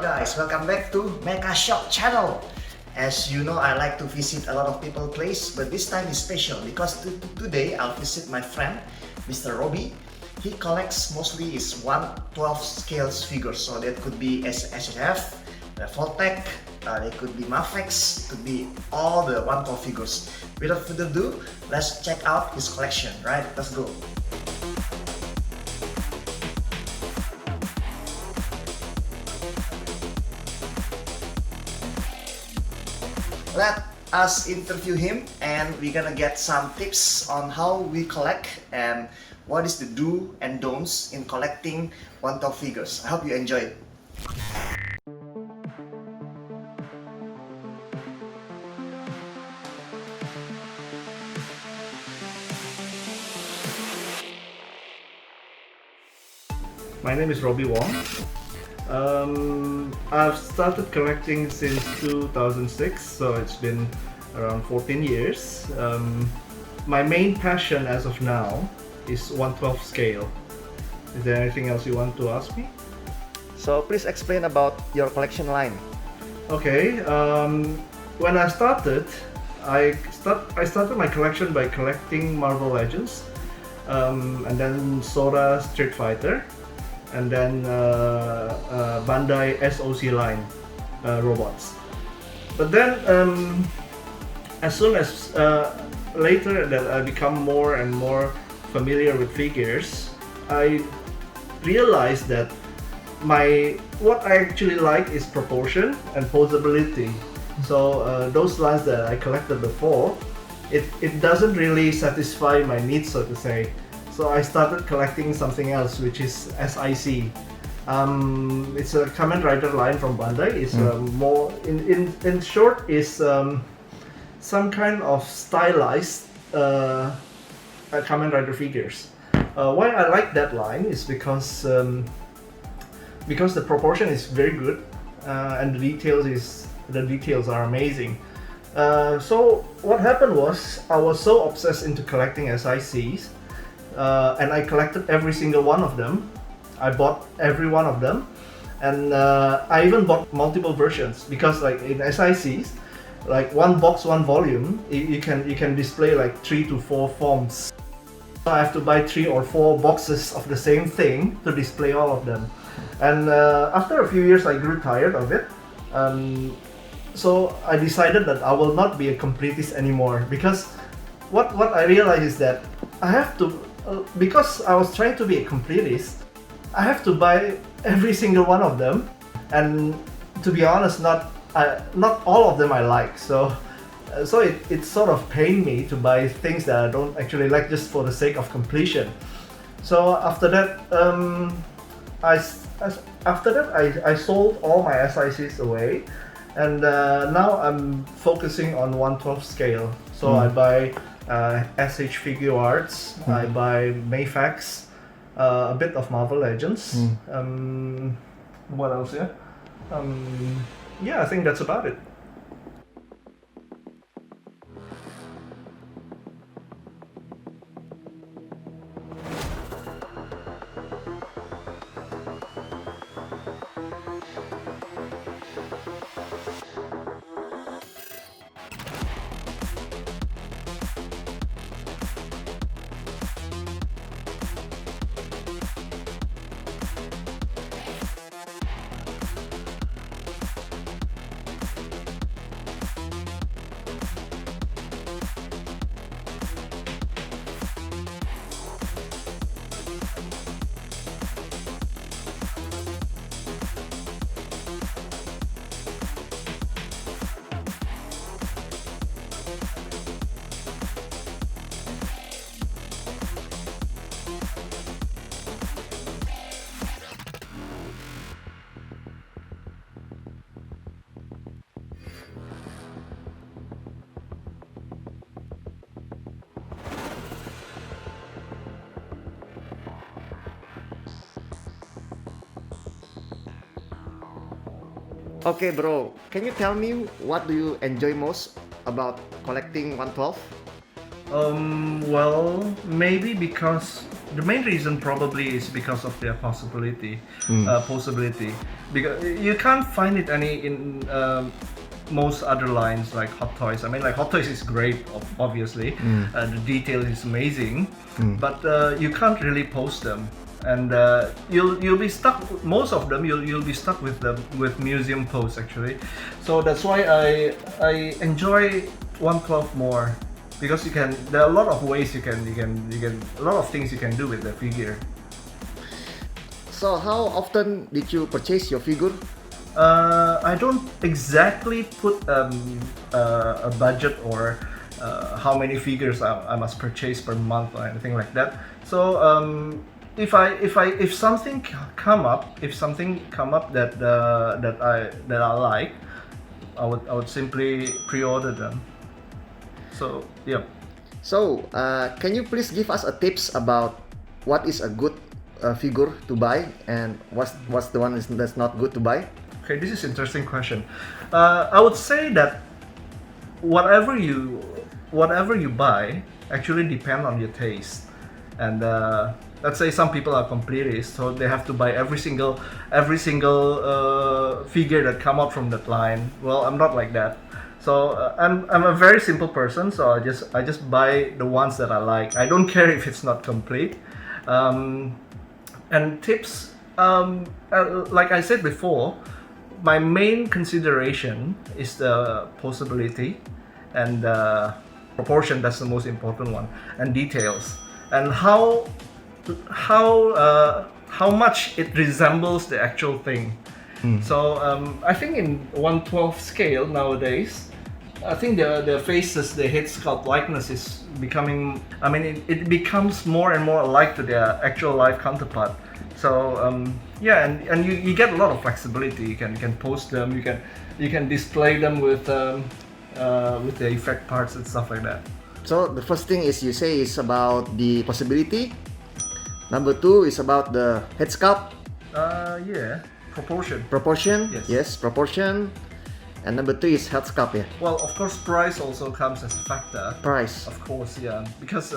guys, welcome back to Mega Shop channel. As you know, I like to visit a lot of people place, but this time is special because today I'll visit my friend, Mr. Robbie. He collects mostly his 1/12 scales figures, so that could be SHF, REVOLTECH, it could be MAFEX, it could be all the 1/12 figures. Without further ado, let's check out his collection, right? Let's go. Let us interview him and we're gonna get some tips on how we collect and what is the do and don'ts in collecting 1/12 figures. I hope you enjoy it. My name is Robbie Wong. I've started collecting since 2006, so it's been around 14 years. My main passion as of now is 1/12 scale. Is there anything else you want to ask me? So please explain about your collection line. Okay, when I started, I started my collection by collecting Marvel Legends, and then Sora Street Fighter, and then Bandai SOC line robots. But then as soon as later that I become more and more familiar with figures, I realized that what I actually like is proportion and posability. So those lines that I collected before, it doesn't really satisfy my needs, so to say. So I started collecting something else, which is SIC. It's a Kamen Rider line from Bandai. It's more, in short, is some kind of stylized Kamen Rider figures. Why I like that line is because the proportion is very good and the details are amazing. So what happened was I was so obsessed into collecting SICs. And I collected every single one of them. I bought every one of them, and I even bought multiple versions because, like in SICs, like one box, one volume, you can display like 3 to 4 forms. So I have to buy 3 or 4 boxes of the same thing to display all of them. And after a few years, I grew tired of it. So I decided that I will not be a completist anymore because what I realized is that I have to. Because I was trying to be a completist, I have to buy every single one of them, and to be honest, not all of them I like. So it sort of pained me to buy things that I don't actually like just for the sake of completion. So after that, I sold all my SICs away, and now I'm focusing on 1/12 scale. So I buy SH Figuarts, I buy MAFEX, a bit of Marvel Legends. What else? Yeah, I think that's about it. Okay bro, can you tell me what do you enjoy most about collecting 1/12? Well, maybe because The main reason probably is because of their possibility. Because you can't find it any in most other lines like Hot Toys. I mean, like Hot Toys is great, obviously. The detail is amazing, but you can't really post them, and you'll be stuck. Most of them you'll be stuck with them with museum posts actually. So that's why I enjoy 112 more. Because there are a lot of ways you can a lot of things you can do with the figure. So how often did you purchase your figure? I don't exactly put a budget or how many figures I must purchase per month or anything like that. So if something come up that I like, I would simply pre-order them. So yeah. So can you please give us a tips about what is a good figure to buy and what's the one that's not good to buy? Okay, this is an interesting question. I would say that whatever you buy actually depend on your taste, and let's say some people are completists, so they have to buy every single figure that come out from that line. Well, I'm not like that. So I'm a very simple person, so I just buy the ones that I like. I don't care if it's not complete. And tips, like I said before, my main consideration is the posability and proportion. That's the most important one, and details, and how much it resembles the actual thing. So I think in 112 scale nowadays, I think the faces, the head sculpt likeness is becoming. I mean, it becomes more and more alike to their actual life counterpart. So yeah, and you get a lot of flexibility. You can post them. You can display them with the effect parts and stuff like that. So the first thing is you say is about the possibility. Number two is about the head sculpt. Yeah, proportion. Proportion. Yes. Yes, proportion. And number three is head sculpt. Yeah. Well, of course, price also comes as a factor. Price. Of course, yeah. Because,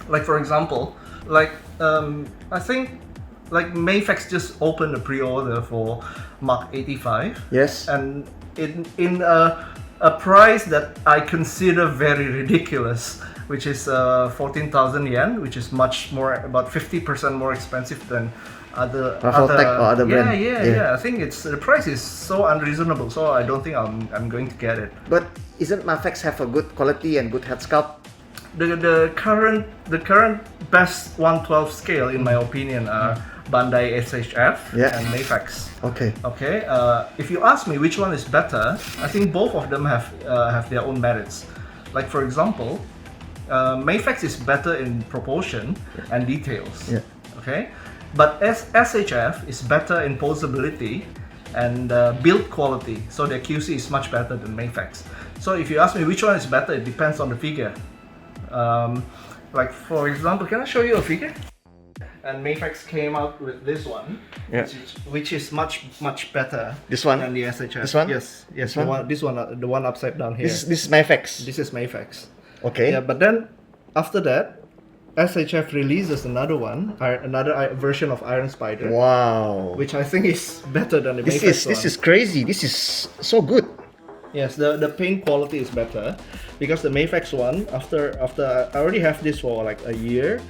like for example, like I think, like MAFEX just opened a pre-order for Mark 85. Yes. And in a price that I consider very ridiculous, which is 14,000 yen, which is much more, about 50% more expensive than REVOLTECH or other brand. Yeah. I think the price is so unreasonable, so I don't think I'm going to get it. But isn't MAFEX have a good quality and good head sculpt? The current best 112 scale, in my opinion, are Bandai SHF and MAFEX. Okay. Okay. If you ask me which one is better, I think both of them have their own merits. Like for example, MAFEX is better in proportion and details. Yeah. Okay. But SHF is better in posability and build quality. So their QC is much better than MAFEX. So if you ask me which one is better, it depends on the figure. Like for example, can I show you a figure? And MAFEX came out with this one, which is much better. This one? Than the SHF. This one? Yes. This The one upside down here. This is MAFEX. This is MAFEX. Okay. Yeah, but then after that, SHF releases another one, another version of Iron Spider. Wow. Which I think is better than the This MAFEX one. This is crazy. This is so good. Yes, the paint quality is better because the MAFEX one, after I already have this for like a year,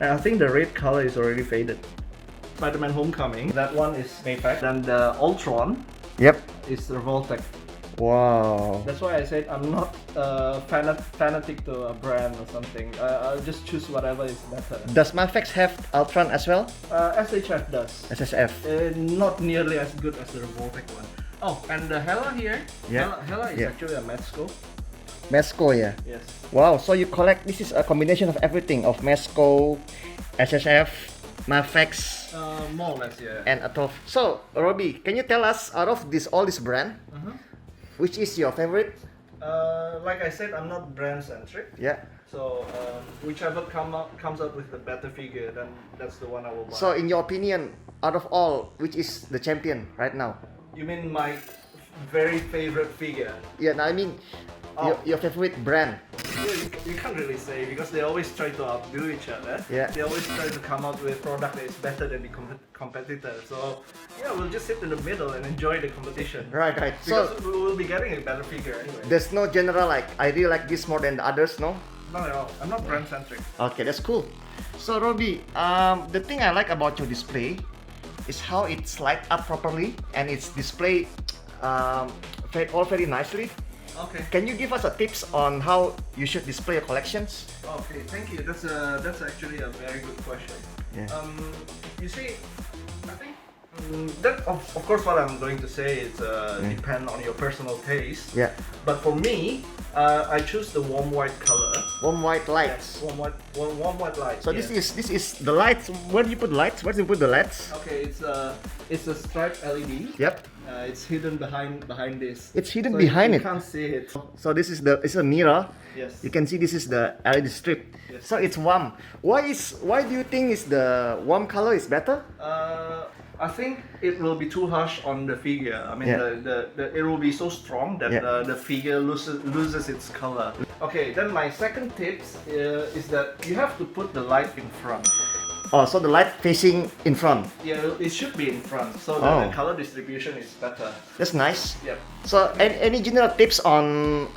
and I think the red color is already faded. Spider-Man Homecoming, that one is MAFEX, and the Ultron is REVOLTECH. Wow. That's why I said I'm not fanatic to a brand or something. I'll just choose whatever is better. Does MAFEX have Ultron as well? SHF does. SHF. Not nearly as good as the REVOLTECH one. Oh, and the Hela here. Yeah. Hela is actually a Mezco. Mezco, yeah. Yes. Wow, so you collect, this is a combination of everything, of Mezco, SHF, MAFEX, more or less, yeah. and Atof. So, Robbie, can you tell us, out of all this brand, which is your favorite? Like I said, I'm not brand centric. Yeah. So whichever comes up with the better figure, then that's the one I will buy. So, in your opinion, out of all, which is the champion right now? You mean my very favorite figure? Yeah, no, I mean your favorite brand. you can't really say because they always try to outdo each other. Yeah. They always try to come out with a product that is better than the competitor. So yeah, we'll just sit in the middle and enjoy the competition. Right. Because So we will be getting a better figure anyway. there's no general like I really like this more than the others, no? Not at all. I'm not brand centric. Okay, that's cool. So Robbie, the thing I like about your display is how it's light up properly and it's displayed all very nicely. Okay. Can you give us a tips on how you should display your collections? Okay, thank you. That's actually a very good question. Yeah. You see, I think that of course what I'm going to say is depend on your personal taste. Yeah. But for me, I choose the warm white color. Warm white lights. Warm white light. So yes. this is the lights. Where do you put lights? Where do you put the lights? Okay, it's a striped LED. Yep. It's hidden behind this. It's hidden So behind you it. can't see it. So this is it's a mirror. Yes. You can see this is the LED strip. Yes. So it's warm. Why do you think is the warm color is better? I think it will be too harsh on the figure. I mean, Yeah. it will be so strong that Yeah. the figure loses its color. Okay, then my second tips is that you have to put the light in front. Oh, so the light facing in front. Yeah, it should be in front so that Oh. the color distribution is better. That's nice. Yep. So any general tips on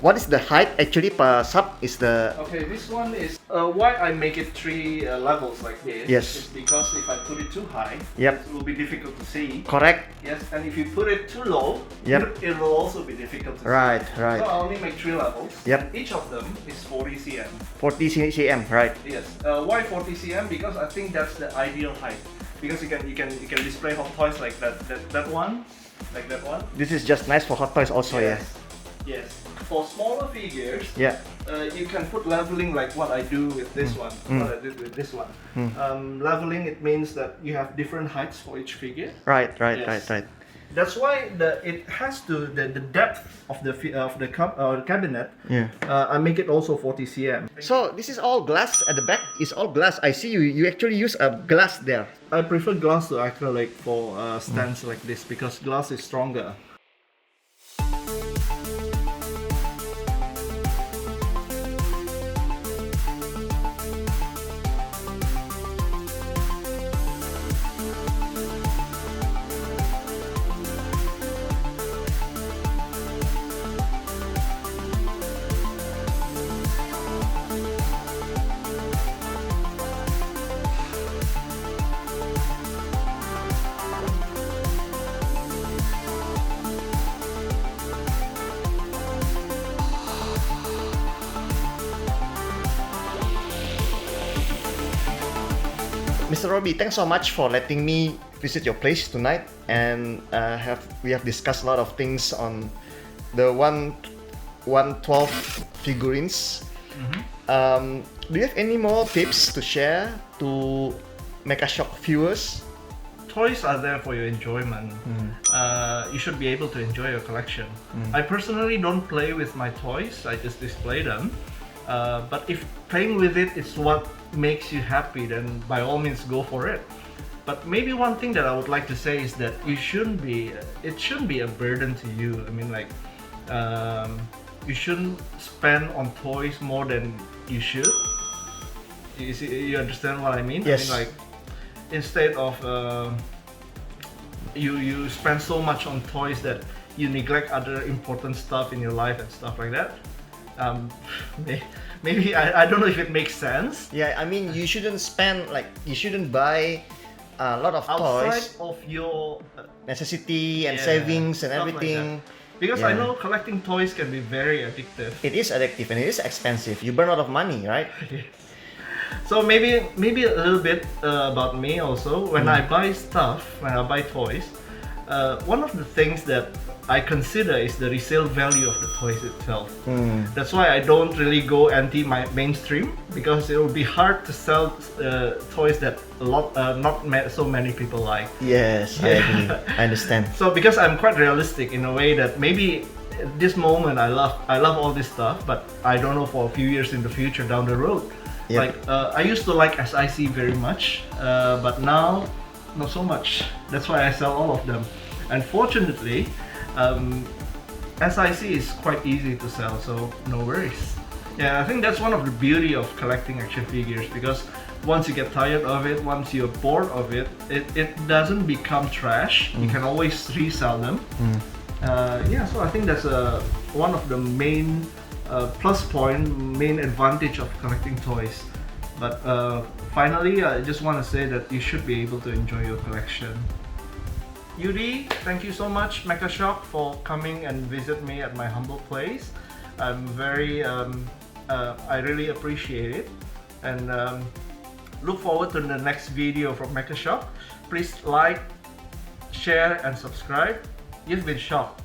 what is the height actually per sub is the Okay, this one is why I make it 3 levels like this. Yes. Is because if I put it too high, Yep. it will be difficult to see. correct? Yes, and if you put it too low, Yep. it will also be difficult to Right, see. right. So I only make 3 levels. Yep. And each of them is 40 cm. 40 cm, right? Yes. Why 40 cm? Because I think that's the ideal height. Because you can display hot toys like that one, like that one. This is just nice for hot toys also, Yes. Yes. For smaller figures, yeah. you can put leveling like what I do with this one. What I did with this one. Leveling, it means that you have different heights for each figure. Right. Yes. That's why it has to the depth of the cabinet. Yeah. I make it also 40 cm. So this is all glass at the back. It's all glass. I see you actually use a glass there. I prefer glass to acrylic for stands like this because glass is stronger. Mr. Robbie, thanks so much for letting me visit your place tonight, and we have discussed a lot of things on the 112 figurines. Do you have any more tips to share to Mecha Shock viewers? Toys are there for your enjoyment. You should be able to enjoy your collection. I personally don't play with my toys, I just display them. But if playing with it is what makes you happy, then by all means go for it. But maybe one thing that I would like to say is that it shouldn't be a burden to you. I mean, like, you shouldn't spend on toys more than you should. You understand what I mean? Yes. I mean, like, instead of you spend so much on toys that you neglect other important stuff in your life and stuff like that. Maybe I don't know if it makes sense. Yeah, I mean you shouldn't buy a lot of Outside toys, of your necessity and yeah, savings and stuff like everything. that. Because I Yeah. know collecting toys can be very addictive. It is addictive and it is expensive. You burn a lot of money, right? So maybe a little bit about me also. When I buy stuff, when I buy toys, one of the things that I consider is the resale value of the toys itself. That's why I don't really go mainstream, because it will be hard to sell toys that so many people like. Yes, I agree. I understand. So because I'm quite realistic in a way that maybe at this moment I love all this stuff, but I don't know for a few years in the future down the road. Yep. Like I used to like SIC very much, but now not so much. That's why I sell all of them. Unfortunately, SIC is quite easy to sell, so no worries. Yeah, I think that's one of the beauty of collecting action figures, because once you get tired of it, once you're bored of it, it doesn't become trash. You can always resell them. Yeah, so I think that's one of the main plus point, main advantage of collecting toys. But finally, I just want to say that you should be able to enjoy your collection. Yuri, thank you so much, Mecha Shop, for coming and visit me at my humble place. I'm very, I really appreciate it, and look forward to the next video from Mecha Shop. Please like, share, and subscribe. You've been shocked.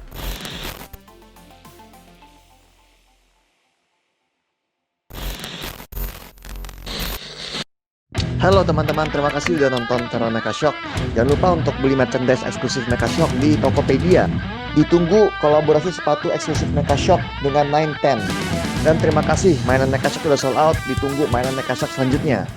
Halo teman-teman, terima kasih udah nonton channel Mecha Shock. Jangan lupa untuk beli merchandise eksklusif Mecha Shock di Tokopedia. Ditunggu kolaborasi sepatu eksklusif Mecha Shock dengan 910. Dan terima kasih, mainan Mecha Shock udah sold out. Ditunggu mainan Mecha Shock selanjutnya.